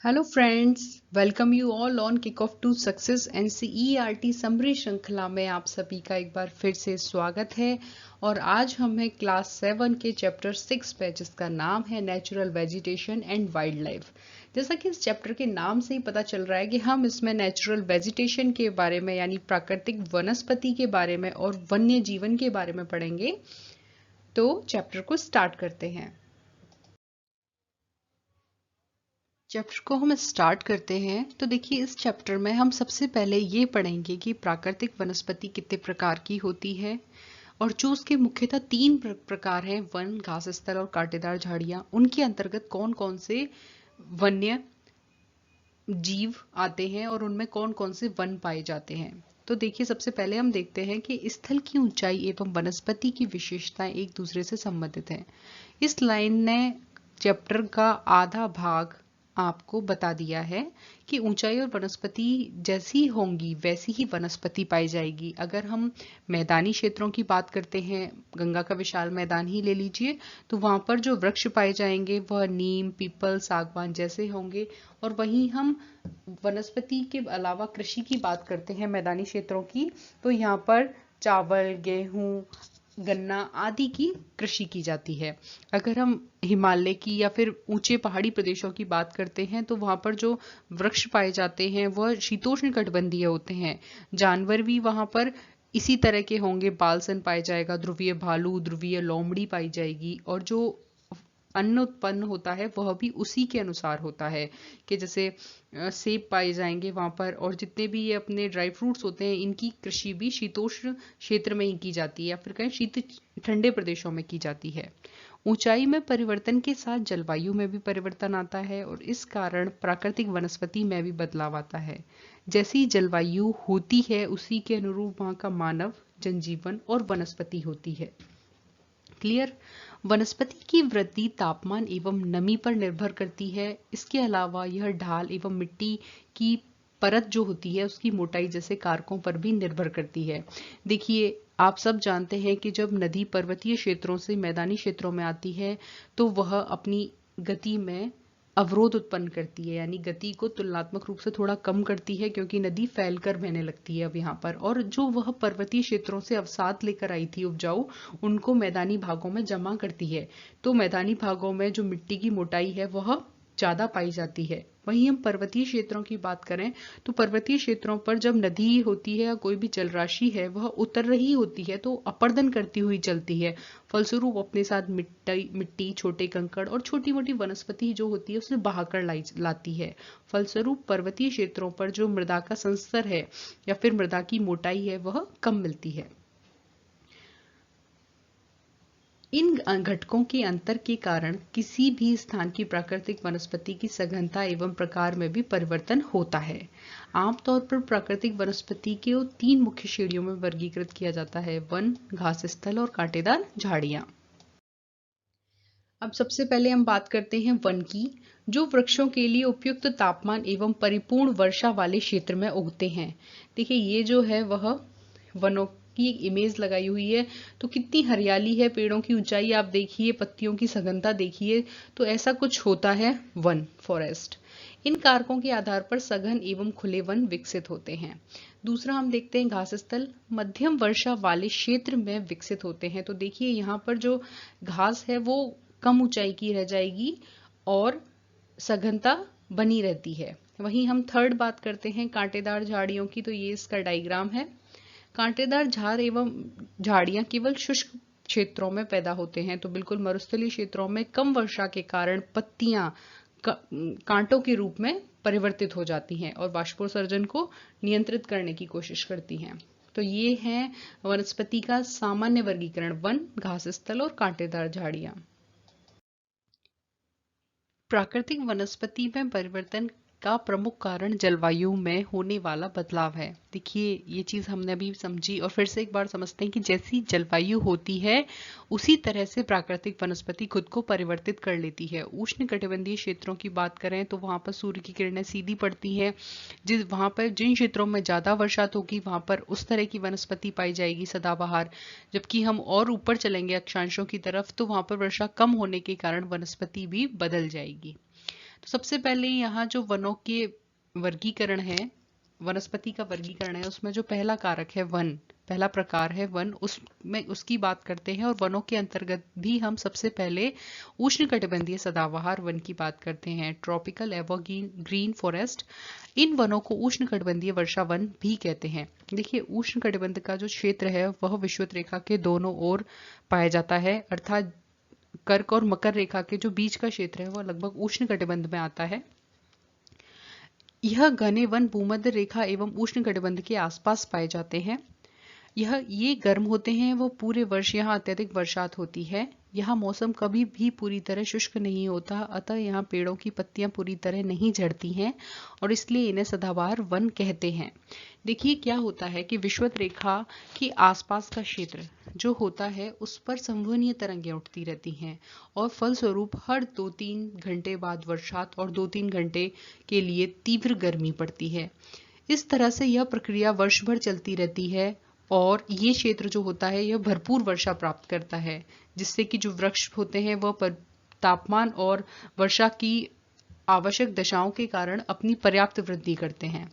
Hello friends, welcome you all on kick off to success NCERT summary श्रृंखला में आप सभी का एक बार फिर से स्वागत है। और आज हम हैं क्लास 7 के चैप्टर 6 पे, जिसका नाम है natural vegetation and wild life. जैसा कि इस चैप्टर के नाम से ही पता चल रहा है कि हम इसमें नेचुरल वेजिटेशन के बारे में यानी प्राकृतिक वनस्पति के बारे में और वन्य जीवन के बारे में पढ़ेंगे। तो चैप्टर को स्टार्ट करते हैं। चैप्टर को हम स्टार्ट करते हैं तो देखिए, इस चैप्टर में हम सबसे पहले ये पढ़ेंगे कि प्राकृतिक वनस्पति कितने प्रकार की होती है और जो उसके मुख्यतः तीन प्रकार हैं, वन, घास स्थल और कांटेदार झाड़ियां। उनके अंतर्गत कौन कौन से वन्य जीव आते हैं और उनमें कौन कौन से वन पाए जाते हैं। तो देखिए, सबसे पहले हम देखते हैं कि स्थल की ऊंचाई एवं वनस्पति की विशेषताएं एक दूसरे से संबंधित हैं। इस लाइन ने चैप्टर का आधा भाग आपको बता दिया है कि ऊंचाई और वनस्पति जैसी होंगी वैसी ही वनस्पति पाई जाएगी। अगर हम मैदानी क्षेत्रों की बात करते हैं, गंगा का विशाल मैदान ही ले लीजिए, तो वहां पर जो वृक्ष पाए जाएंगे वह नीम, पीपल, सागवान जैसे होंगे। और वहीं हम वनस्पति के अलावा कृषि की बात करते हैं मैदानी क्षेत्रों की, तो यहाँ पर चावल, गेहूं, गन्ना आदि की कृषि की जाती है। अगर हम हिमालय की या फिर ऊंचे पहाड़ी प्रदेशों की बात करते हैं तो वहां पर जो वृक्ष पाए जाते हैं वह शीतोष्ण कटिबंधीय होते हैं। जानवर भी वहां पर इसी तरह के होंगे। बालसन पाया जाएगा, ध्रुवीय भालू, ध्रुवीय लोमड़ी पाई जाएगी। और जो अन्न उत्पन्न होता है वह भी उसी के अनुसार होता है कि जैसे सेब पाए जाएंगे वहां पर। और जितने भी ये अपने ड्राई फ्रूट्स होते हैं, इनकी कृषि भी शीतोष्ण क्षेत्र में ही की जाती है या फिर कहें शीत ठंडे प्रदेशों में की जाती है। ऊंचाई में परिवर्तन के साथ जलवायु में भी परिवर्तन आता है और इस कारण प्राकृतिक वनस्पति में भी बदलाव आता है। जैसी जलवायु होती है उसी के अनुरूप वहां का मानव, जनजीवन और वनस्पति होती है। क्लियर। वनस्पति की वृद्धि तापमान एवं नमी पर निर्भर करती है। इसके अलावा यह ढाल एवं मिट्टी की परत जो होती है उसकी मोटाई जैसे कारकों पर भी निर्भर करती है। देखिए, आप सब जानते हैं कि जब नदी पर्वतीय क्षेत्रों से मैदानी क्षेत्रों में आती है तो वह अपनी गति में अवरोध उत्पन्न करती है, यानी गति को तुलनात्मक रूप से थोड़ा कम करती है, क्योंकि नदी फैलकर बहने लगती है अब यहाँ पर। और जो वह पर्वतीय क्षेत्रों से अवसाद लेकर आई थी उपजाऊ, उनको मैदानी भागों में जमा करती है। तो मैदानी भागों में जो मिट्टी की मोटाई है वह ज्यादा पाई जाती है। वहीं हम पर्वतीय क्षेत्रों की बात करें तो पर्वतीय क्षेत्रों पर जब नदी होती है या कोई भी जलराशि है वह उतर रही होती है तो अपर्दन करती हुई चलती है। फलस्वरूप अपने साथ मिट्टी, छोटे कंकड़ और छोटी मोटी वनस्पति जो होती है उसे बहाकर लाती है। फलस्वरूप पर्वतीय क्षेत्रों पर जो मृदा का संस्तर है या फिर मृदा की मोटाई है वह कम मिलती है। इन घटकों के अंतर के कारण किसी भी स्थान की प्राकृतिक वनस्पति की सघनता एवं प्रकार में भी परिवर्तन होता है। आमतौर पर प्राकृतिक वनस्पति को तीन मुख्य श्रेणियों में वर्गीकृत किया जाता है: वन, घास स्थल और कांटेदार झाड़ियां। अब सबसे पहले हम बात करते हैं वन की, जो वृक्षों के लिए उपयुक्त तापमान एवं परिपूर्ण वर्षा वाले क्षेत्र में उगते हैं। देखिए, ये जो है वह वनों की एक इमेज लगाई हुई है। तो कितनी हरियाली है, पेड़ों की ऊंचाई आप देखिए, पत्तियों की सघनता देखिए, तो ऐसा कुछ होता है वन, फॉरेस्ट। इन कारकों के आधार पर सघन एवं खुले वन विकसित होते हैं। दूसरा हम देखते हैं घास स्थल, मध्यम वर्षा वाले क्षेत्र में विकसित होते हैं। तो देखिए, यहाँ पर जो घास है वो कम ऊंचाई की रह जाएगी और सघनता बनी रहती है। वहीं हम थर्ड बात करते हैं कांटेदार झाड़ियों की, तो ये इसका डायग्राम है। कांटेदार झाड़ एवं झाड़ियां केवल शुष्क क्षेत्रों में पैदा होते हैं। तो बिल्कुल मरुस्थलीय क्षेत्रों में कम वर्षा के कारण पत्तियां कांटों के रूप में परिवर्तित हो जाती हैं और बाष्पोत्सर्जन को नियंत्रित करने की कोशिश करती हैं। तो ये है वनस्पति का सामान्य वर्गीकरण: वन, घास स्थल और कांटेदार झाड़ियां। प्राकृतिक वनस्पति में परिवर्तन का प्रमुख कारण जलवायु में होने वाला बदलाव है। देखिए, ये चीज हमने अभी समझी और फिर से एक बार समझते हैं कि जैसी जलवायु होती है उसी तरह से प्राकृतिक वनस्पति खुद को परिवर्तित कर लेती है। उष्ण कटिबंधीय क्षेत्रों की बात करें तो वहां पर सूर्य की किरणें सीधी पड़ती हैं। वहां पर जिन क्षेत्रों में ज्यादा वर्षात होगी वहां पर उस तरह की वनस्पति पाई जाएगी, सदाबहार। जबकि हम और ऊपर चलेंगे अक्षांशों की तरफ तो वहां पर वर्षा कम होने के कारण वनस्पति भी बदल जाएगी। तो सबसे पहले यहाँ जो वनों के वर्गीकरण है, वनस्पति का वर्गीकरण है, उसमें जो पहला कारक है वन, पहला प्रकार है वन, उसमें उसकी बात करते हैं। और वनों के अंतर्गत भी हम सबसे पहले उष्णकटिबंधीय सदाबहार वन की बात करते हैं, ट्रॉपिकल एवरग्रीन फॉरेस्ट। इन वनों को उष्णकटिबंधीय वर्षा वन भी कहते हैं। देखिए, उष्णकटिबंध का जो क्षेत्र है वह विषुवत रेखा के दोनों ओर पाया जाता है, अर्थात कर्क और मकर रेखा के जो बीच का क्षेत्र है वह लगभग उष्णकटिबंध में आता है। यह घने वन भूमध्य रेखा एवं उष्णकटिबंध के आसपास पाए जाते हैं। ये गर्म होते हैं, वो पूरे वर्ष यहाँ अत्यधिक वर्षात होती है। यहाँ मौसम कभी भी पूरी तरह शुष्क नहीं होता, अतः यहाँ पेड़ों की पत्तियां पूरी तरह नहीं झड़ती हैं और इसलिए इन्हें सदाबहार वन कहते हैं। देखिए क्या होता है कि विषुवत रेखा के आसपास का क्षेत्र जो होता है उस पर संवहनीय तरंगें उठती रहती हैं और फलस्वरूप हर 2-3 घंटे बाद वर्षात और 2-3 घंटे के लिए तीव्र गर्मी पड़ती है। इस तरह से यह प्रक्रिया वर्ष भर चलती रहती है और ये क्षेत्र जो होता है यह भरपूर वर्षा प्राप्त करता है, जिससे कि जो वृक्ष होते हैं वह तापमान और वर्षा की आवश्यक दशाओं के कारण अपनी पर्याप्त वृद्धि करते हैं।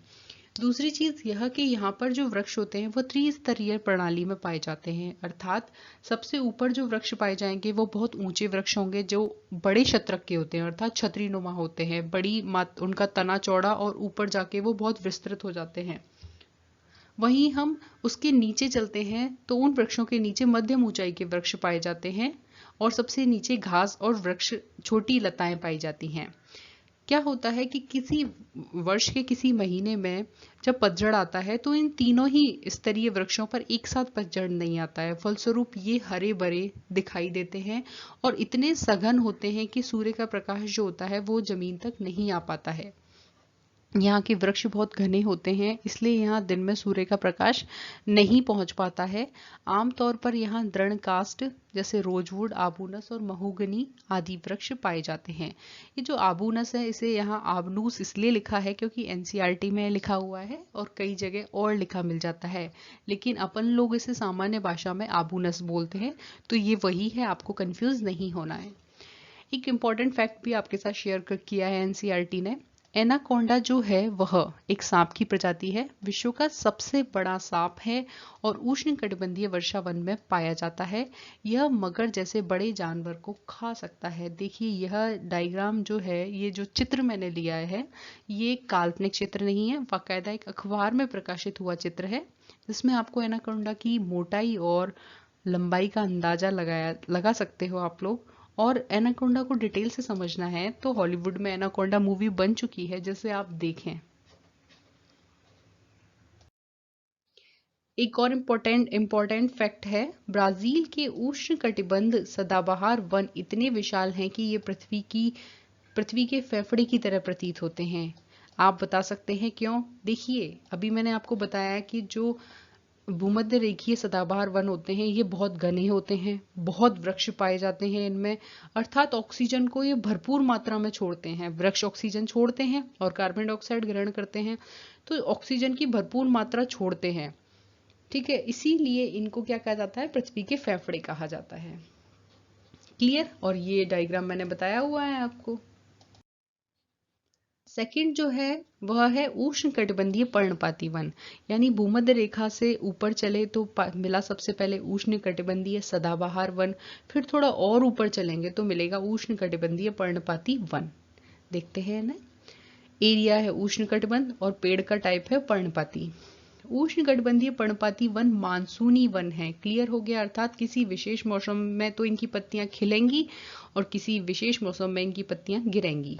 दूसरी चीज यह कि यहाँ पर जो वृक्ष होते हैं वह त्रिस्तरीय प्रणाली में पाए जाते हैं, अर्थात सबसे ऊपर जो वृक्ष पाए जाएंगे वो बहुत ऊंचे वृक्ष होंगे जो बड़े शतरक के होते हैं, अर्थात छतरी नुमा होते हैं, उनका तना चौड़ा और ऊपर जाके वो बहुत विस्तृत हो जाते हैं। वहीं हम उसके नीचे चलते हैं तो उन वृक्षों के नीचे मध्यम ऊंचाई के वृक्ष पाए जाते हैं और सबसे नीचे घास और वृक्ष छोटी लताएं पाई जाती हैं। क्या होता है कि किसी वर्ष के किसी महीने में जब पतझड़ आता है तो इन तीनों ही स्तरीय वृक्षों पर एक साथ पतझड़ नहीं आता है, फलस्वरूप ये हरे भरे दिखाई देते हैं और इतने सघन होते हैं कि सूर्य का प्रकाश जो होता है वो जमीन तक नहीं आ पाता है। यहाँ के वृक्ष बहुत घने होते हैं, इसलिए यहाँ दिन में सूर्य का प्रकाश नहीं पहुंच पाता है। आमतौर पर यहाँ दृढ़ काष्ठ जैसे रोजवुड, आबूनस और महोगनी आदि वृक्ष पाए जाते हैं। ये जो आबूनस है इसे यहाँ आबनूस इसलिए लिखा है क्योंकि एनसीईआरटी में लिखा हुआ है और कई जगह और लिखा मिल जाता है, लेकिन अपन लोग इसे सामान्य भाषा में आबूनस बोलते हैं, तो ये वही है, आपको कंफ्यूज नहीं होना है। एक इम्पॉर्टेंट फैक्ट भी आपके साथ शेयर किया है एनसीईआरटी ने। एनाकोंडा जो है वह एक सांप की प्रजाति है, विश्व का सबसे बड़ा सांप है और उष्णकटिबंधीय वर्षा वन में पाया जाता है। यह मगर जैसे बड़े जानवर को खा सकता है। देखिए यह डायग्राम जो है, ये जो चित्र मैंने लिया है ये काल्पनिक चित्र नहीं है, बाकायदा एक अखबार में प्रकाशित हुआ चित्र है जिसमें आपको एनाकोंडा की मोटाई और लंबाई का अंदाजा लगा सकते हो आप लोग। और एनाकोंडा को डिटेल से समझना है तो हॉलीवुड में एनाकोंडा मूवी बन चुकी है, जिसे आप देखें। एक और इम्पोर्टेंट फैक्ट है, ब्राजील के उष्णकटिबंध सदाबहार वन इतने विशाल हैं कि ये पृथ्वी के फेफड़े की तरह प्रतीत होते हैं। आप बता सकते हैं क्यों? देखिए अभी मैंने आपको बताया कि जो भूमध्य रेखीय सदाबहार वन होते हैं ये बहुत घने होते हैं, बहुत वृक्ष पाए जाते हैं इनमें, अर्थात ऑक्सीजन को ये भरपूर मात्रा में छोड़ते हैं। वृक्ष ऑक्सीजन छोड़ते हैं और कार्बन डाइऑक्साइड ग्रहण करते हैं, तो ऑक्सीजन की भरपूर मात्रा छोड़ते हैं, ठीक है, इसीलिए इनको क्या कहा जाता है, पृथ्वी के फेफड़े कहा जाता है। क्लियर? और ये डायग्राम मैंने बताया हुआ है आपको। सेकंड जो है वह है उष्णकटिबंधीय पर्णपाती वन, यानी भूमध्य रेखा से ऊपर चले तो मिला सबसे पहले उष्णकटिबंधीय सदाबहार वन, फिर थोड़ा और ऊपर चलेंगे तो मिलेगा उष्णकटिबंधीय पर्णपाती वन। देखते हैं ना, एरिया है उष्णकटिबंध और पेड़ का टाइप है पर्णपाती। उष्णकटिबंधीय पर्णपाती वन मानसूनी वन है। क्लियर हो गया? अर्थात किसी विशेष मौसम में तो इनकी पत्तियां खिलेंगी और किसी विशेष मौसम में इनकी पत्तियां गिरेंगी।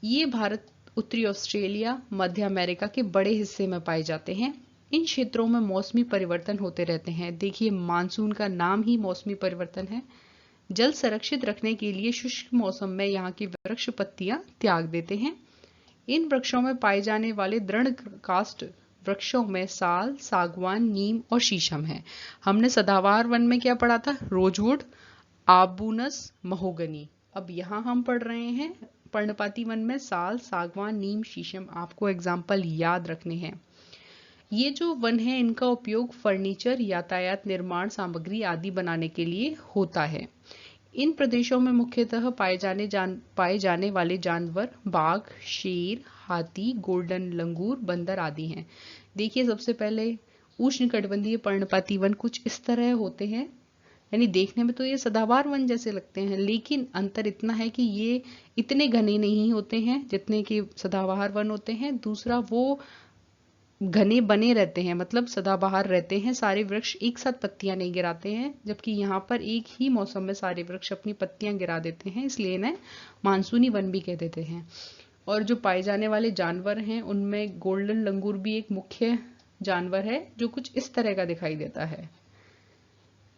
ये भारत, उत्तरी ऑस्ट्रेलिया, मध्य अमेरिका के बड़े हिस्से में पाए जाते हैं। इन क्षेत्रों में मौसमी परिवर्तन होते रहते हैं। देखिए मानसून का नाम ही मौसमी परिवर्तन है। जल संरक्षित रखने के लिए शुष्क मौसम में यहाँ की वृक्ष पत्तियां त्याग देते हैं। इन वृक्षों में पाए जाने वाले दृढ़ काष्ठ वृक्षों में साल, सागवान, नीम और शीशम है। हमने सदाबहार वन में क्या पढ़ा था? रोजवुड, आबूनस, महोगनी। अब यहाँ हम पढ़ रहे हैं पर्णपाती वन में साल, सागवान, नीम, शीशम। आपको एग्जाम्पल याद रखने हैं। ये जो वन है इनका उपयोग फर्नीचर, यातायात निर्माण सामग्री आदि बनाने के लिए होता है। इन प्रदेशों में मुख्यतः पाए जाने वाले जानवर बाघ, शेर, हाथी, गोल्डन लंगूर, बंदर आदि हैं। देखिए सबसे पहले उष्णकटिबंधीय पर्णपाती वन कुछ इस तरह होते हैं, यानी देखने में तो ये सदाबहार वन जैसे लगते हैं, लेकिन अंतर इतना है कि ये इतने घने नहीं होते हैं जितने कि सदाबहार वन होते हैं। दूसरा, वो घने बने रहते हैं, मतलब सदाबहार रहते हैं, सारे वृक्ष एक साथ पत्तियां नहीं गिराते हैं, जबकि यहाँ पर एक ही मौसम में सारे वृक्ष अपनी पत्तियां गिरा देते हैं, इसलिए इन्हें मानसूनी वन भी कह देते हैं। और जो पाए जाने वाले जानवर हैं उनमें गोल्डन लंगूर भी एक मुख्य जानवर है, जो कुछ इस तरह का दिखाई देता है।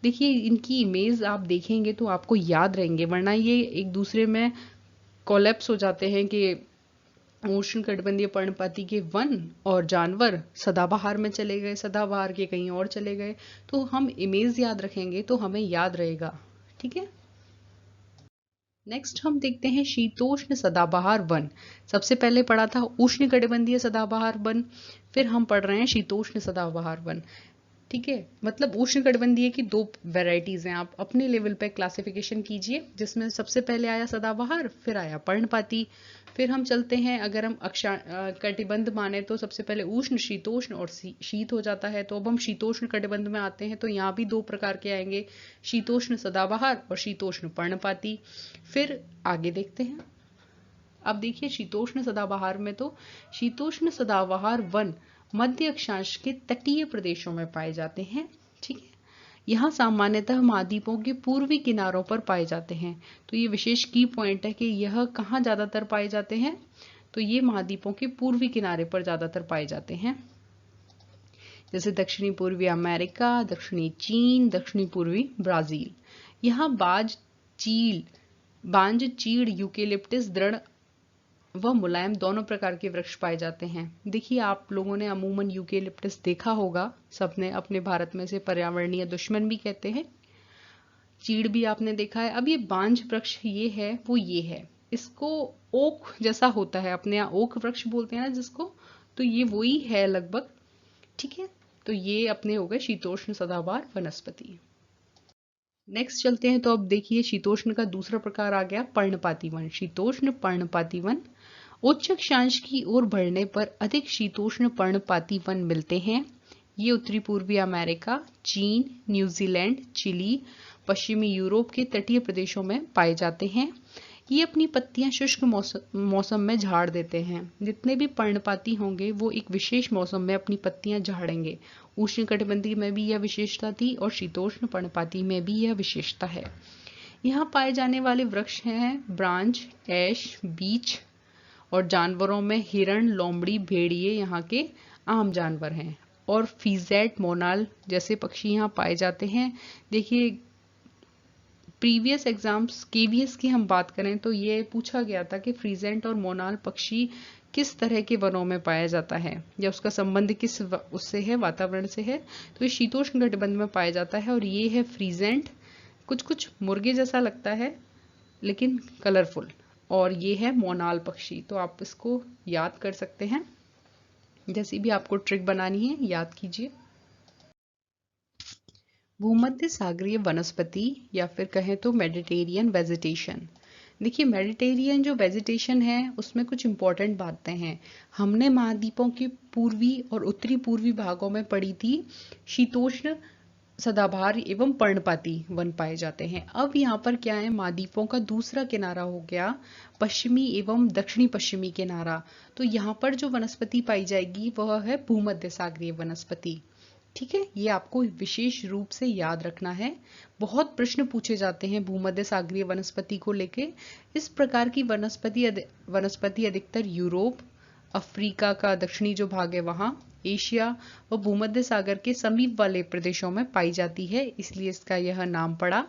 देखिए इनकी इमेज आप देखेंगे तो आपको याद रहेंगे, वरना ये एक दूसरे में कोलैप्स हो जाते हैं कि उष्णकटिबंधीय पर्णपाती के वन और जानवर सदाबहार में चले गए, सदाबहार के कहीं और चले गए। तो हम इमेज याद रखेंगे तो हमें याद रहेगा। ठीक है, नेक्स्ट हम देखते हैं शीतोष्ण सदाबहार वन। सबसे पहले पढ़ा था उष्णकटिबंधीय सदाबहार वन, फिर हम पढ़ रहे हैं शीतोष्ण सदाबहार वन। ठीक है, मतलब उष्णकटिबंधीय की दो वैरायटीज हैं, आप अपने लेवल पे क्लासिफिकेशन कीजिए, जिसमें सबसे पहले आया सदाबहार, फिर आया पर्णपाती। फिर हम चलते हैं, अगर हम कटिबंध माने तो सबसे पहले उष्ण, शीतोष्ण और शीत हो जाता है। तो अब हम शीतोष्ण कटिबंध में आते हैं, तो यहाँ भी दो प्रकार के आएंगे, शीतोष्ण सदाबहार और शीतोष्ण पर्णपाती। फिर आगे देखते हैं। अब देखिए शीतोष्ण सदाबहार में तो शीतोष्ण सदाबहार वन मध्य अक्षांश के तटीय प्रदेशों में पाए जाते हैं। ठीक है, यहाँ सामान्यतः महाद्वीपों के पूर्वी किनारों पर पाए जाते हैं। तो ये विशेष की पॉइंट है कि यह कहाँ ज्यादातर पाए जाते हैं, तो ये महाद्वीपों के पूर्वी किनारे पर ज्यादातर पाए जाते हैं, जैसे दक्षिणी पूर्वी अमेरिका, दक्षिणी चीन, दक्षिणी पूर्वी ब्राजील। यहाँ बांज, चीड़, यूकेलिप्टिस दृढ़ व मुलायम दोनों प्रकार के वृक्ष पाए जाते हैं। देखिए आप लोगों ने अमूमन यूकेलिप्टस देखा होगा, सबने अपने भारत में से पर्यावरणीय दुश्मन भी कहते हैं। चीड़ भी आपने देखा है। अब ये बांज वृक्ष ये है, वो ये है, इसको ओक जैसा होता है, अपने यहाँ ओक वृक्ष बोलते हैं ना जिसको, तो ये वही है लगभग। ठीक है, तो ये अपने हो गए शीतोष्ण सदाबहार वनस्पति। नेक्स्ट चलते हैं, तो अब देखिए शीतोष्ण का दूसरा प्रकार आ गया पर्णपाती वन। शीतोष्ण पर्णपाती वन उच्च अक्षांश की ओर बढ़ने पर अधिक शीतोष्ण पर्णपाती वन मिलते हैं। ये उत्तरी पूर्वी अमेरिका, चीन, न्यूजीलैंड, चिली, पश्चिमी यूरोप के तटीय प्रदेशों में पाए जाते हैं। ये अपनी पत्तियां शुष्क मौसम में झाड़ देते हैं। जितने भी पर्णपाती होंगे वो एक विशेष मौसम में अपनी पत्तियां झाड़ेंगे। उष्णकटिबंधीय में भी यह विशेषता थी और शीतोष्ण पर्णपाती में भी यह विशेषता है। यहाँ पाए जाने वाले वृक्ष हैं ब्रांच, ऐश, बीच, और जानवरों में हिरण, लोमड़ी, भेड़िए यहाँ के आम जानवर हैं, और फीजेट, मोनाल जैसे पक्षी यहाँ पाए जाते हैं। देखिए प्रीवियस एग्जाम्स केवीएस की हम बात करें तो ये पूछा गया था कि फ्रीजेंट और मोनाल पक्षी किस तरह के वनों में पाया जाता है, या उसका संबंध किस उससे है, वातावरण से है। तो ये शीतोष्ण कटिबंध में पाया जाता है, और ये है फ्रीजेंट, कुछ कुछ मुर्गे जैसा लगता है लेकिन कलरफुल, और ये है मोनाल पक्षी। तो आप इसको याद कर सकते हैं, जैसी भी आपको ट्रिक बनानी है याद कीजिए। भूमध्य सागरीय वनस्पति, या फिर कहें तो मेडिटेरियन वेजिटेशन। देखिए मेडिटेरियन जो वेजिटेशन है उसमें कुछ इंपॉर्टेंट बातें हैं। हमने महाद्वीपों के पूर्वी और उत्तरी पूर्वी भागों में पढ़ी थी शीतोष्ण सदाबहार एवं पर्णपाती वन पाए जाते हैं। अब यहाँ पर क्या है, महाद्वीपों का दूसरा किनारा हो गया पश्चिमी एवं दक्षिणी पश्चिमी किनारा। तो यहाँ पर जो वनस्पति पाई जाएगी वह है भूमध्य सागरीय वनस्पति। ठीक है, ये आपको विशेष रूप से याद रखना है। बहुत प्रश्न पूछे जाते हैं भूमध्य सागरीय वनस्पति को लेके। इस प्रकार की वनस्पति अधिकतर यूरोप, अफ्रीका का दक्षिणी जो भाग है वहां, एशिया व भूमध्य सागर के समीप वाले प्रदेशों में पाई जाती है, इसलिए इसका यह नाम पड़ा।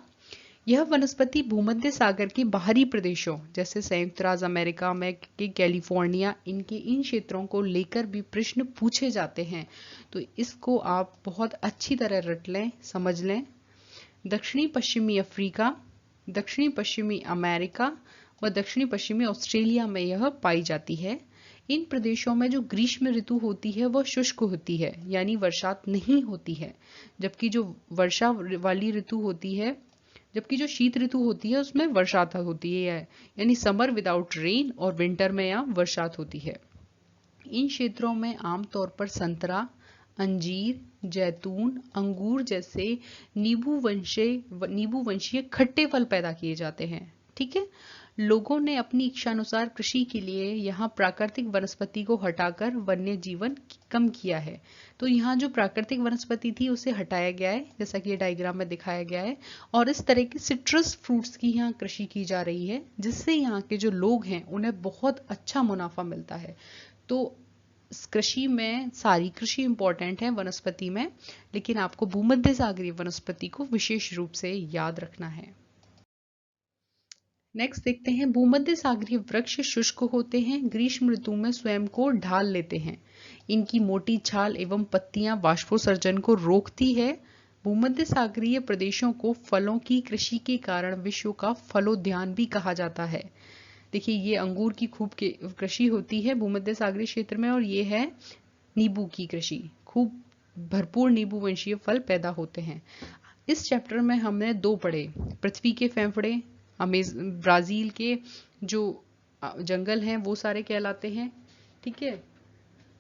यह वनस्पति भूमध्य सागर के बाहरी प्रदेशों जैसे संयुक्त राज्य अमेरिका में के कैलिफोर्निया, इनके इन क्षेत्रों को लेकर भी प्रश्न पूछे जाते हैं, तो इसको आप बहुत अच्छी तरह रट लें, समझ लें। दक्षिणी पश्चिमी अफ्रीका, दक्षिणी पश्चिमी अमेरिका व दक्षिणी पश्चिमी ऑस्ट्रेलिया में यह पाई जाती है। इन प्रदेशों में जो ग्रीष्म ऋतु होती है वह शुष्क होती है, यानी वर्षात नहीं होती है, जबकि जो वर्षा वाली ऋतु होती है जबकि जो शीत ऋतु होती है उसमें वर्षात होती है, यानी समर विदाउट रेन, और विंटर में यहाँ वर्षात होती है। इन क्षेत्रों में आमतौर पर संतरा, अंजीर, जैतून, अंगूर जैसे नींबू वंशीय खट्टे फल पैदा किए जाते हैं। ठीक है, लोगों ने अपनी इच्छानुसार कृषि के लिए यहाँ प्राकृतिक वनस्पति को हटाकर वन्य जीवन कम किया है। तो यहाँ जो प्राकृतिक वनस्पति थी उसे हटाया गया है, जैसा कि ये डायग्राम में दिखाया गया है, और इस तरह के सिट्रस फ्रूट्स की यहाँ कृषि की जा रही है, जिससे यहाँ के जो लोग हैं उन्हें बहुत अच्छा मुनाफा मिलता है। तो कृषि में सारी कृषि इंपॉर्टेंट है वनस्पति में, लेकिन आपको भूमध्य सागरीय वनस्पति को विशेष रूप से याद रखना है। नेक्स्ट देखते हैं, भूमध्य सागरीय वृक्ष शुष्क होते हैं, ग्रीष्म ऋतु में स्वयं को ढाल लेते हैं। इनकी मोटी छाल एवं पत्तियां वाष्पोत्सर्जन को रोकती है। भूमध्य सागरीय प्रदेशों को फलों की कृषि के कारण विश्व का फलोद्यान भी कहा जाता है। देखिए, ये अंगूर की खूब कृषि होती है भूमध्य सागरीय क्षेत्र में, और ये है नींबू की कृषि, खूब भरपूर नींबू वंशीय फल पैदा होते हैं। इस चैप्टर में हमने दो पढ़े, पृथ्वी के फेफड़े, ब्राजील के जो जंगल हैं वो सारे कहलाते हैं। ठीक है,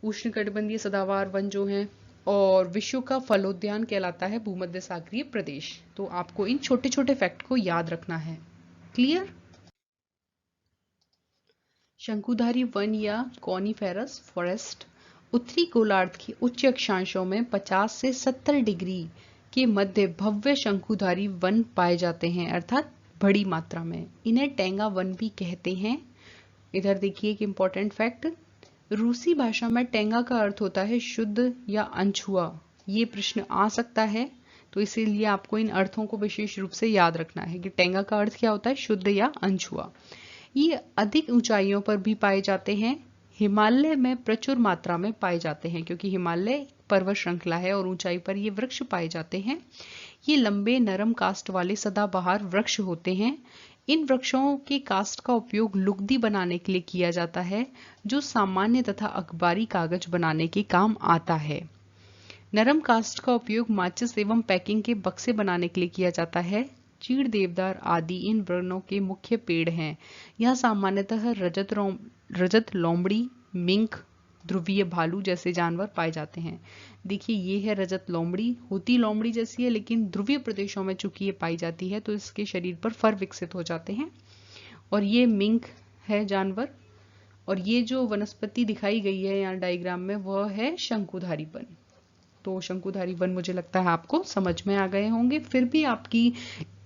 उष्णकटिबंधीय सदाबहार वन जो हैं, और विश्व का फलोद्यान कहलाता है भूमध्य सागरीय प्रदेश। तो आपको इन छोटे छोटे फैक्ट को याद रखना है। क्लियर? शंकुधारी वन या कॉनिफेरस फॉरेस्ट उत्तरी गोलार्ध के उच्च अक्षांशों में 50 से 70 डिग्री के मध्य भव्य शंकुधारी वन पाए जाते हैं, अर्थात बड़ी मात्रा में। इन्हें टेंगा वन भी कहते हैं। इधर देखिए एक इंपॉर्टेंट फैक्ट, रूसी भाषा में टेंगा का अर्थ होता है शुद्ध या अनछुआ। ये प्रश्न आ सकता है, तो इसीलिए आपको इन अर्थों को विशेष रूप से याद रखना है कि टेंगा का अर्थ क्या होता है, शुद्ध या अनछुआ। ये अधिक ऊंचाइयों पर भी पाए जाते हैं, हिमालय में प्रचुर मात्रा में पाए जाते हैं, क्योंकि हिमालय पर्वत श्रृंखला है और ऊंचाई पर ये वृक्ष पाए जाते हैं। ये लंबे नरम कास्ट वाले सदाबहार वृक्ष होते हैं। इन वृक्षों के कास्ट का उपयोग लुगदी बनाने के लिए किया जाता है, जो सामान्य तथा अखबारी कागज बनाने के काम आता है। नरम कास्ट का उपयोग माचिस एवं पैकिंग के बक्से बनाने के लिए किया जाता है। चीड़, देवदार आदि इन वनों के मुख्य पेड़ हैं। यहाँ सामान्यतः रजत लोमड़ी, मिंक, ध्रुवीय भालू जैसे जानवर पाए जाते हैं। देखिए, ये है रजत लोमड़ी, होती लोमड़ी जैसी है, लेकिन ध्रुवीय प्रदेशों में चूंकि ये पाई जाती है तो इसके शरीर पर फर विकसित हो जाते हैं। और ये मिंक है जानवर, और ये जो वनस्पति दिखाई गई है यहाँ डायग्राम में वह है शंकुधारी वन। तो शंकुधारी वन मुझे लगता है आपको समझ में आ गए होंगे। फिर भी आपकी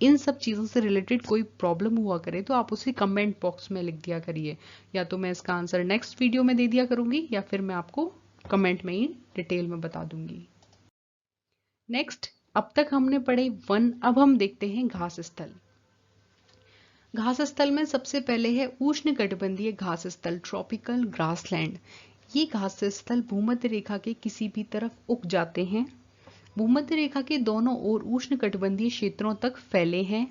इन सब चीज़ों से रिलेटेड कोई प्रॉब्लम हुआ करे तो आप उसे कमेंट बॉक्स में लिख दिया करिए, या तो मैं इसका आंसर नेक्स्ट वीडियो में दे दिया करूंगी, या फिर मैं आपको कमेंट में ही डिटेल में बता दूंगी। नेक्स्ट, अब तक हमने पढ़े वन, अब हम देखते हैं घास स्थल। घास स्थल में सबसे पहले है उष्णकटिबंधीय घास स्थल, ट्रॉपिकल ग्रासलैंड। ये घास स्थल भूमध्य रेखा के किसी भी तरफ उग जाते हैं। भूमध्य रेखा के दोनों ओर उष्णकटिबंधीय क्षेत्रों तक फैले हैं।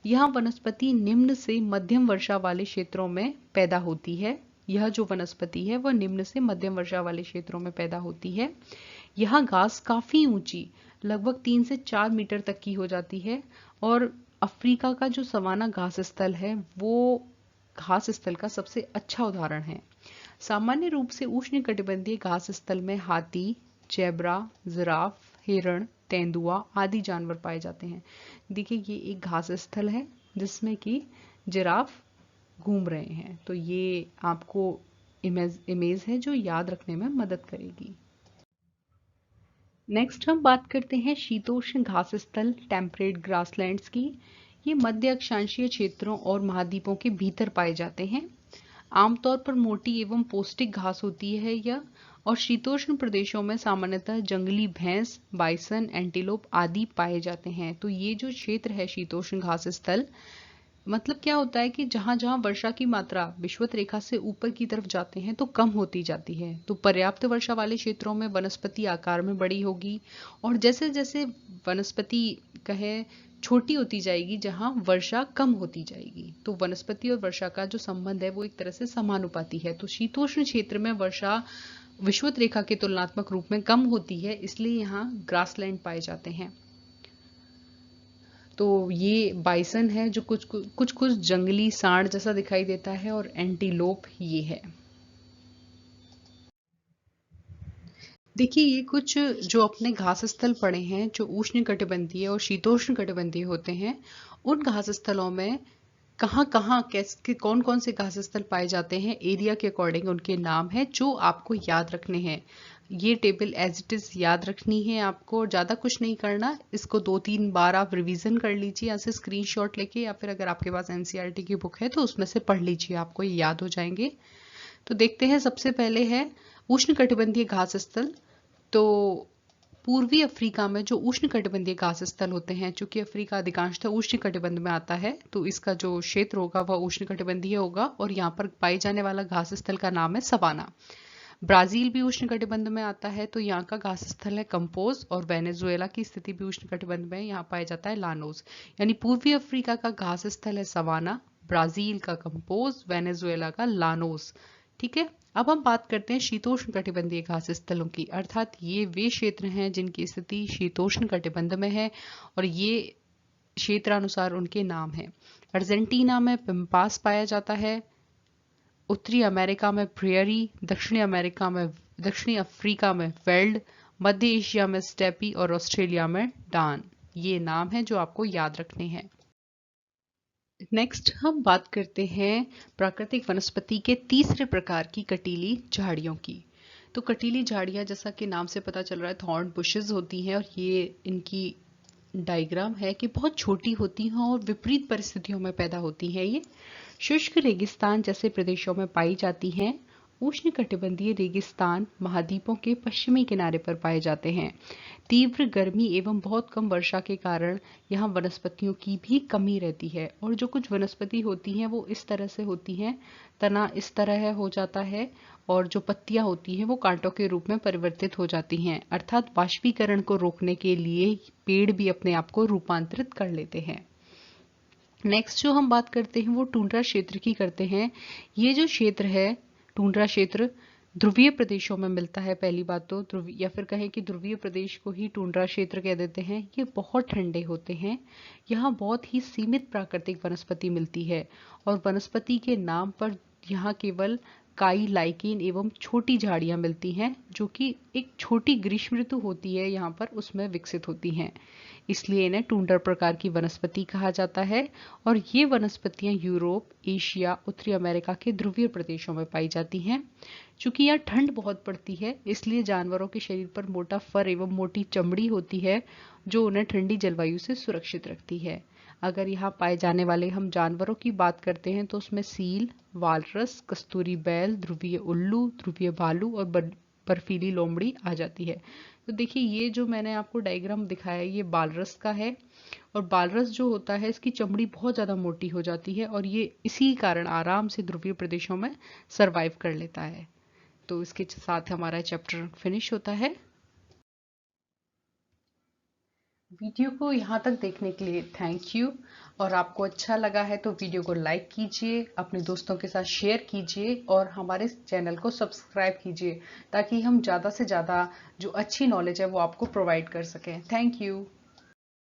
यहाँ वनस्पति निम्न से मध्यम वर्षा वाले क्षेत्रों में पैदा होती है। यह जो वनस्पति है वह निम्न से मध्यम वर्षा वाले क्षेत्रों में पैदा होती है। यहाँ घास काफी ऊंची, लगभग 3 से 4 मीटर तक की हो जाती है, और अफ्रीका का जो सवाना घास स्थल है वो घास स्थल का सबसे अच्छा उदाहरण है। सामान्य रूप से उष्णकटिबंधीय घास स्थल में हाथी, जेब्रा, जिराफ, हिरण, तेंदुआ आदि जानवर पाए जाते हैं। देखिए, ये एक घास स्थल है जिसमें कि जिराफ घूम रहे हैं, तो ये आपको इमेज है जो याद रखने में मदद करेगी। नेक्स्ट हम बात करते हैं शीतोष्ण घास स्थल, टेम्परेट ग्रासलैंड्स की। ये मध्य अक्षांशीय क्षेत्रों और महाद्वीपों के भीतर पाए जाते हैं। आमतौर पर मोटी एवं पौष्टिक घास होती है यह, और शीतोष्ण प्रदेशों में सामान्यतः जंगली भैंस, बाइसन, एंटीलोप आदि पाए जाते हैं। तो ये जो क्षेत्र है शीतोष्ण घास स्थल, मतलब क्या होता है कि जहां जहां वर्षा की मात्रा विषुवत रेखा से ऊपर की तरफ जाते हैं तो कम होती जाती है। तो पर्याप्त वर्षा वाले क्षेत्रों में वनस्पति आकार में बड़ी होगी, और जैसे जैसे वनस्पति कहे छोटी होती जाएगी जहां वर्षा कम होती जाएगी। तो वनस्पति और वर्षा का जो संबंध है वो एक तरह से समानुपाती है। तो शीतोष्ण क्षेत्र में वर्षा विषुवत रेखा के तुलनात्मक रूप में कम होती है, इसलिए यहाँ ग्रासलैंड पाए जाते हैं। तो ये बाइसन है जो कुछ जंगली सांड जैसा दिखाई देता है, और एंटीलोप ये है। देखिए ये कुछ जो अपने घास स्थल पड़े हैं जो उष्णकटिबंधीय और शीतोष्ण कटिबंधीय होते हैं, उन घास स्थलों में कहाँ कहाँ कैसे कौन कौन से घास स्थल पाए जाते हैं, एरिया के अकॉर्डिंग उनके नाम है जो आपको याद रखने हैं। ये टेबल एज इट इज याद रखनी है आपको, ज्यादा कुछ नहीं करना। इसको 2-3 बार आप रिवीजन कर लीजिए या से स्क्रीनशॉट लेके, या फिर अगर आपके पास एनसीईआरटी की बुक है तो उसमें से पढ़ लीजिए, आपको ये याद हो जाएंगे। तो देखते हैं, सबसे पहले है उष्णकटिबंधीय घास स्थल। तो पूर्वी अफ्रीका में जो उष्णकटिबंधीय घास स्थल होते हैं, चूंकि अफ्रीका अधिकांशतः उष्णकटिबंध में आता है, तो इसका जो क्षेत्र होगा वह उष्णकटिबंधीय होगा, और यहाँ पर पाए जाने वाला घास स्थल का नाम है सवाना। ब्राजील भी उष्णकटिबंध में आता है, तो यहाँ का घास स्थल है कंपोज, और वेनेजुएला की स्थिति भी उष्णकटिबंध में, यहाँ पाया जाता है लानोस। यानी पूर्वी अफ्रीका का घास स्थल है सवाना, ब्राजील का कंपोज, वेनेजुएला का लानोस। ठीक है, अब हम बात करते हैं शीतोष्ण कटिबंधीय घास स्थलों की, अर्थात ये वे क्षेत्र हैं जिनकी स्थिति शीतोष्ण कटिबंध में है, और ये क्षेत्रानुसार उनके नाम हैं। अर्जेंटीना में पिम्पास पाया जाता है, उत्तरी अमेरिका में प्रियरी, दक्षिणी अफ्रीका में वेल्ड, मध्य एशिया में स्टेपी, और ऑस्ट्रेलिया में डान। ये नाम है जो आपको याद रखने हैं। नेक्स्ट हम बात करते हैं प्राकृतिक वनस्पति के तीसरे प्रकार की, कटीली झाड़ियों की। तो कटीली झाड़ियां, जैसा कि नाम से पता चल रहा है, थॉर्न बुशेस होती हैं, और ये इनकी डायग्राम है कि बहुत छोटी होती हैं और विपरीत परिस्थितियों में पैदा होती हैं। ये शुष्क रेगिस्तान जैसे प्रदेशों में पाई जाती हैं। उष्णकटिबंधीय रेगिस्तान महाद्वीपों के पश्चिमी किनारे पर पाए जाते हैं। तीव्र गर्मी एवं बहुत कम वर्षा के कारण यहाँ वनस्पतियों की भी कमी रहती है, और जो कुछ वनस्पति होती हैं वो इस तरह से होती हैं, तना इस तरह हो जाता है, और जो पत्तियां होती हैं वो कांटों के रूप में परिवर्तित हो जाती हैं, अर्थात वाष्पीकरण को रोकने के लिए पेड़ भी अपने आप को रूपांतरित कर लेते हैं। नेक्स्ट जो हम बात करते हैं वो टुंड्रा क्षेत्र की करते हैं। ये जो क्षेत्र है टुंड्रा क्षेत्र, ध्रुवीय प्रदेशों में मिलता है। पहली बात तो ध्रुवीय, या फिर कहें कि ध्रुवीय प्रदेश को ही टुंड्रा क्षेत्र कह देते हैं। ये बहुत ठंडे होते हैं, यहाँ बहुत ही सीमित प्राकृतिक वनस्पति मिलती है, और वनस्पति के नाम पर यहाँ केवल काई, लाइकेन एवं छोटी झाड़ियां मिलती हैं, जो कि एक छोटी ग्रीष्म ऋतु होती है यहाँ पर, उसमें विकसित होती हैं, इसलिए इन्हें टुंड्रा प्रकार की वनस्पति कहा जाता है। और ये वनस्पतियां यूरोप, एशिया, उत्तरी अमेरिका के ध्रुवीय प्रदेशों में पाई जाती हैं। चूंकि यहाँ ठंड बहुत पड़ती है, इसलिए जानवरों के शरीर पर मोटा फर एवं मोटी चमड़ी होती है, जो उन्हें ठंडी जलवायु से सुरक्षित रखती है। अगर यहाँ पाए जाने वाले हम जानवरों की बात करते हैं तो उसमें सील, वालरस, कस्तूरी बैल, ध्रुवीय उल्लू, ध्रुवीय भालू और बर्फीली लोमड़ी आ जाती है। तो देखिए ये जो मैंने आपको डायग्राम दिखाया ये बालरस का है, और बालरस जो होता है इसकी चमड़ी बहुत ज़्यादा मोटी हो जाती है, और ये इसी कारण आराम से ध्रुवीय प्रदेशों में सरवाइव कर लेता है। तो इसके साथ हमारा चैप्टर फिनिश होता है। वीडियो को यहाँ तक देखने के लिए थैंक यू, और आपको अच्छा लगा है तो वीडियो को लाइक कीजिए, अपने दोस्तों के साथ शेयर कीजिए, और हमारे चैनल को सब्सक्राइब कीजिए, ताकि हम ज़्यादा से ज़्यादा जो अच्छी नॉलेज है वो आपको प्रोवाइड कर सकें। Thank you.